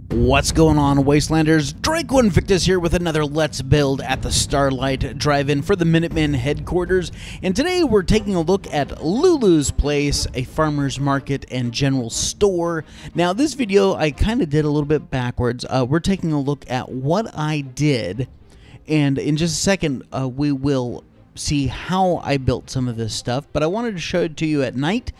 What's going on, Wastelanders? Draco Invictus here with another Let's Build at the Starlight Drive-In for the Minutemen headquarters, and today we're taking a look at Lulu's Place, a farmer's market and general store. Now this video I kind of did a little bit backwards. We're taking a look at what I did, and in just a second we will see how I built some of this stuff, but I wanted to show it to you at night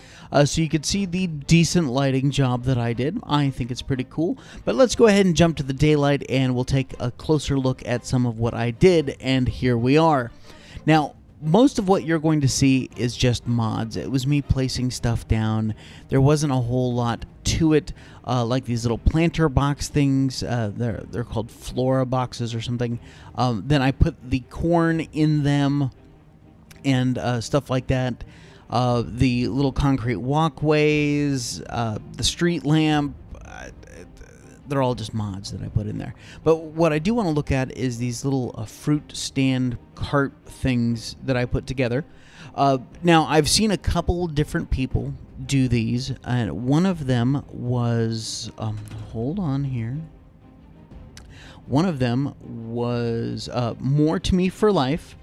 so you could see the decent lighting job that I did. I think it's pretty cool, but let's go ahead and jump to the daylight and we'll take a closer look at some of what I did, and here we are. Now, most of what you're going to see is just mods. It was me placing stuff down. There wasn't a whole lot to it, like these little planter box things. They're called flora boxes or something. Then I put the corn in them and stuff like that. The little concrete walkways, the street lamp, they're all just mods that I put in there. But what I do want to look at is these little fruit stand cart things that I put together. Now, I've seen a couple different people do these, and one of them was, hold on here. One of them was More to Me for Life.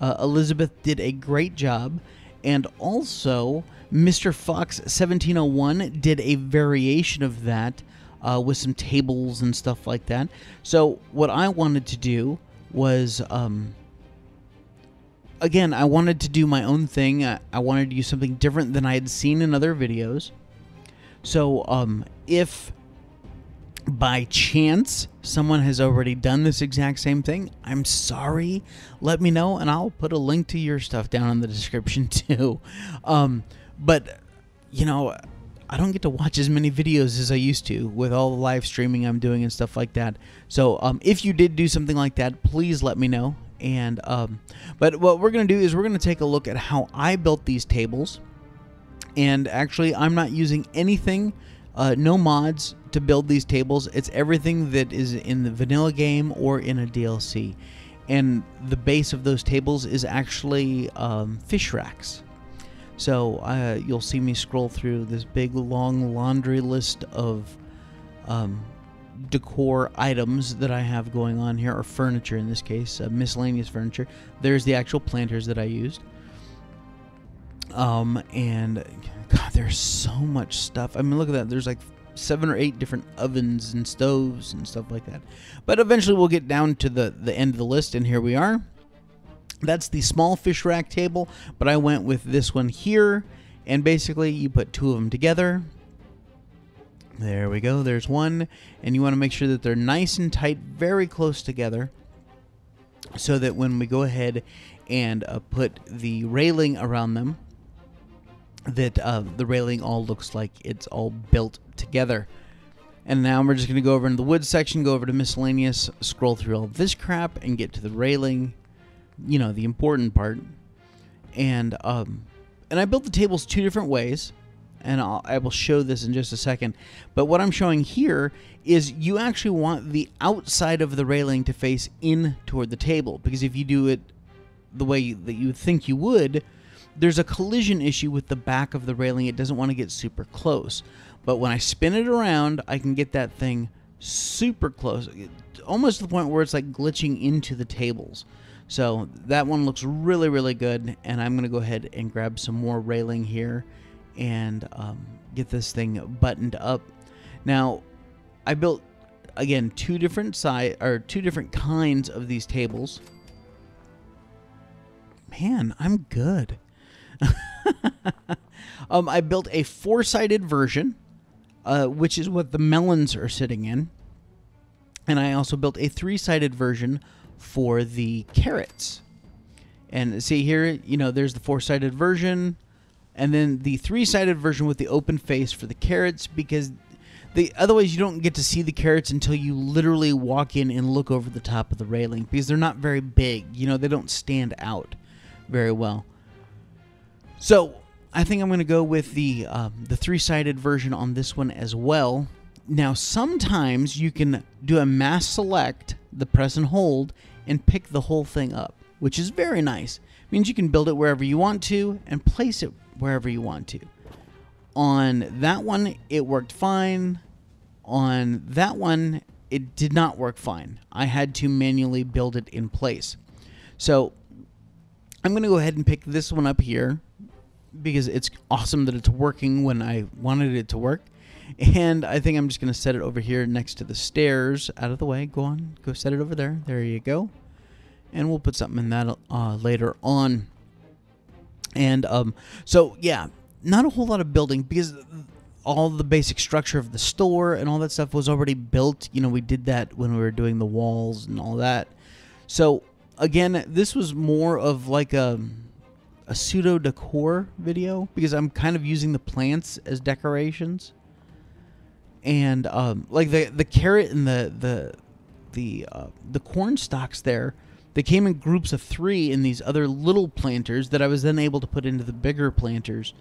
Elizabeth did a great job, and also Mr. Fox 1701 did a variation of that with some tables and stuff like that. So what I wanted to do was, again, I wanted to do my own thing. I wanted to use something different than I had seen in other videos. So if by chance someone has already done this exact same thing, I'm sorry, let me know and I'll put a link to your stuff down in the description too. But you know, I don't get to watch as many videos as I used to with all the live streaming I'm doing and stuff like that. So if you did do something like that, please let me know. And but what we're gonna do is we're gonna take a look at how I built these tables. And actually, I'm not using anything, no mods to build these tables. It's everything that is in the vanilla game or in a DLC. And the base of those tables is actually fish racks. So you'll see me scroll through this big long laundry list of decor items that I have going on here, or furniture in this case, miscellaneous furniture. There's the actual planters that I used. And God, there's so much stuff. I mean, look at that. There's like 7 or 8 different ovens and stoves and stuff like that. But eventually we'll get down to the end of the list, and here we are. That's the small fish rack table, but I went with this one here, and basically you put 2 of them together. There we go, there's one, and you want to make sure that they're nice and tight, very close together, so that when we go ahead and put the railing around them, that the railing all looks like it's all built together. And now we're just going to go over into the wood section, go over to miscellaneous, scroll through all this crap, and get to the railing, you know, the important part. And I built the tables 2 different ways, and I will show this in just a second. But what I'm showing here is you actually want the outside of the railing to face in toward the table, because if you do it the way that you think you would, there's a collision issue with the back of the railing. It doesn't want to get super close. But when I spin it around, I can get that thing super close, almost to the point where it's like glitching into the tables. So that one looks really, really good. And I'm going to go ahead and grab some more railing here and get this thing buttoned up. Now, I built, again, 2 different kinds of these tables. Man, I'm good. I built a 4-sided version, which is what the melons are sitting in. And I also built a 3-sided version for the carrots. And see here, you know, there's the 4-sided version, and then the 3-sided version with the open face for the carrots, because otherwise you don't get to see the carrots until you literally walk in and look over the top of the railing, because they're not very big. You know, they don't stand out very well. So I think I'm going to go with the 3-sided version on this one as well. Now, sometimes you can do a mass select, the press and hold, and pick the whole thing up, which is very nice, means you can build it wherever you want to and place it wherever you want to. On that one, it worked fine. On that one, it did not work fine. I had to manually build it in place. So I'm going to go ahead and pick this one up here because it's awesome that it's working when I wanted it to work. And I think I'm just going to set it over here next to the stairs. Out of the way. Go on. Go set it over there. There you go. And we'll put something in that later on. And so, yeah, not a whole lot of building because all the basic structure of the store and all that stuff was already built. You know, we did that when we were doing the walls and all that. So, again, this was more of like a pseudo decor video because I'm kind of using the plants as decorations. And like the carrot and the corn stalks there, they came in groups of 3 in these other little planters that I was then able to put into the bigger planters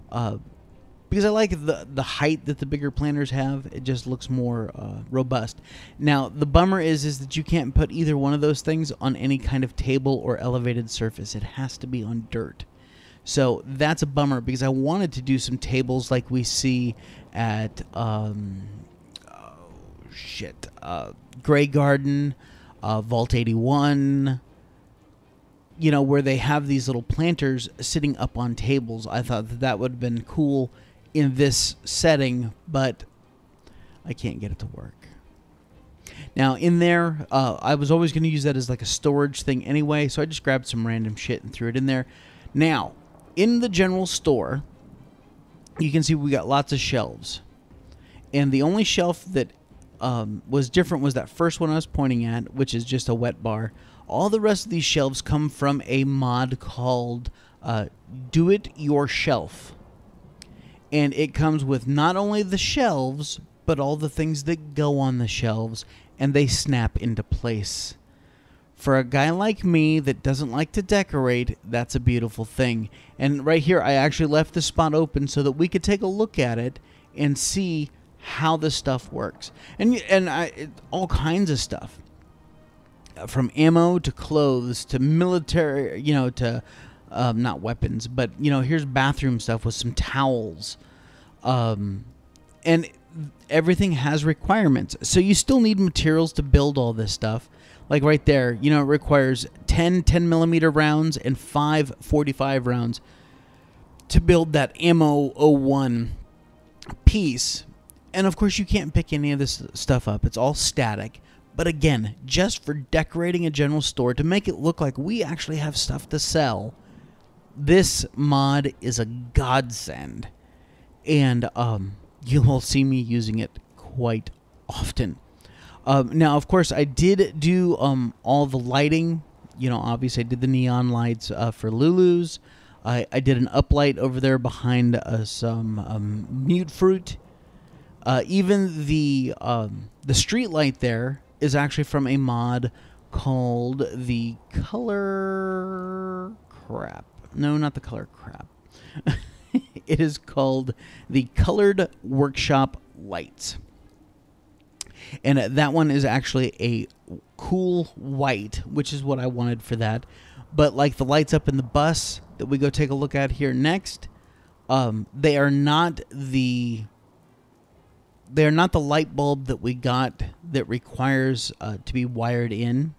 because I like the height that the bigger planters have. It just looks more robust. Now the bummer is that you can't put either one of those things on any kind of table or elevated surface. It has to be on dirt. So that's a bummer because I wanted to do some tables like we see at Grey Garden, Vault 81, you know, where they have these little planters sitting up on tables. I thought that would have been cool in this setting, but I can't get it to work. Now in there, I was always going to use that as like a storage thing anyway, so I just grabbed some random shit and threw it in there. Now, in the general store, you can see we got lots of shelves. And the only shelf that was different was that first one I was pointing at, which is just a wet bar. All the rest of these shelves come from a mod called It Yourshelf. And it comes with not only the shelves, but all the things that go on the shelves, and they snap into place. For a guy like me that doesn't like to decorate, that's a beautiful thing. And right here, I actually left the spot open so that we could take a look at it and see how this stuff works. And all kinds of stuff. From ammo to clothes to military, you know, to not weapons, but, you know, here's bathroom stuff with some towels. And everything has requirements. So you still need materials to build all this stuff. Like right there, you know, it requires 10 10mm rounds and 5 45 rounds to build that ammo 01 piece. And of course, you can't pick any of this stuff up. It's all static. But again, just for decorating a general store to make it look like we actually have stuff to sell, this mod is a godsend. And you will see me using it quite often. Now, of course, I did do all the lighting. You know, obviously, I did the neon lights for Lulu's. I did an uplight over there behind some mute fruit. Even the street light there is actually from a mod called the Color Crap. No, not the Color Crap. It is called the Colored Workshop Lights. And that one is actually a cool white, which is what I wanted for that. But like the lights up in the bus that we go take a look at here next, they are not the light bulb that we got that requires to be wired in.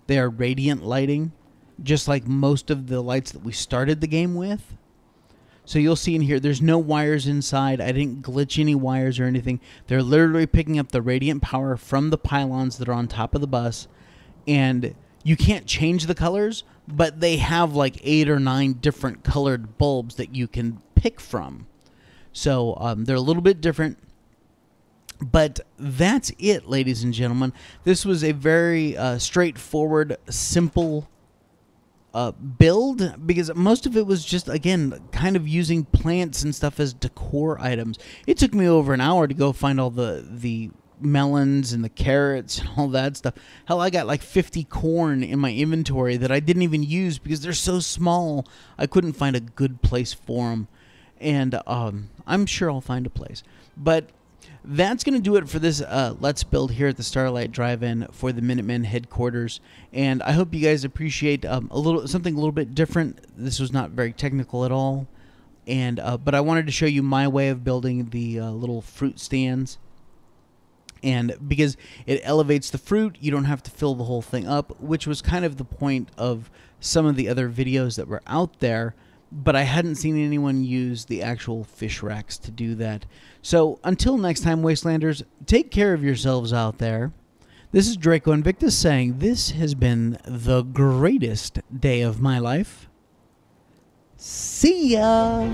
They are radiant lighting, just like most of the lights that we started the game with. So you'll see in here, there's no wires inside. I didn't glitch any wires or anything. They're literally picking up the radiant power from the pylons that are on top of the bus. And you can't change the colors, but they have like 8 or 9 different colored bulbs that you can pick from. So they're a little bit different. But that's it, ladies and gentlemen. This was a very straightforward, simple build, because most of it was just, again, kind of using plants and stuff as decor items. It took me over an hour to go find all the melons and the carrots and all that stuff. Hell, I got like 50 corn in my inventory that I didn't even use because they're so small. I couldn't find a good place for them. And I'm sure I'll find a place. But that's going to do it for this Let's Build here at the Starlight Drive-In for the Minutemen headquarters. And I hope you guys appreciate something a little bit different. This was not very technical at all. And but I wanted to show you my way of building the little fruit stands. And because it elevates the fruit, you don't have to fill the whole thing up, which was kind of the point of some of the other videos that were out there. But I hadn't seen anyone use the actual fish racks to do that. So until next time, Wastelanders, take care of yourselves out there. This is Draco Invictus saying this has been the greatest day of my life. See ya!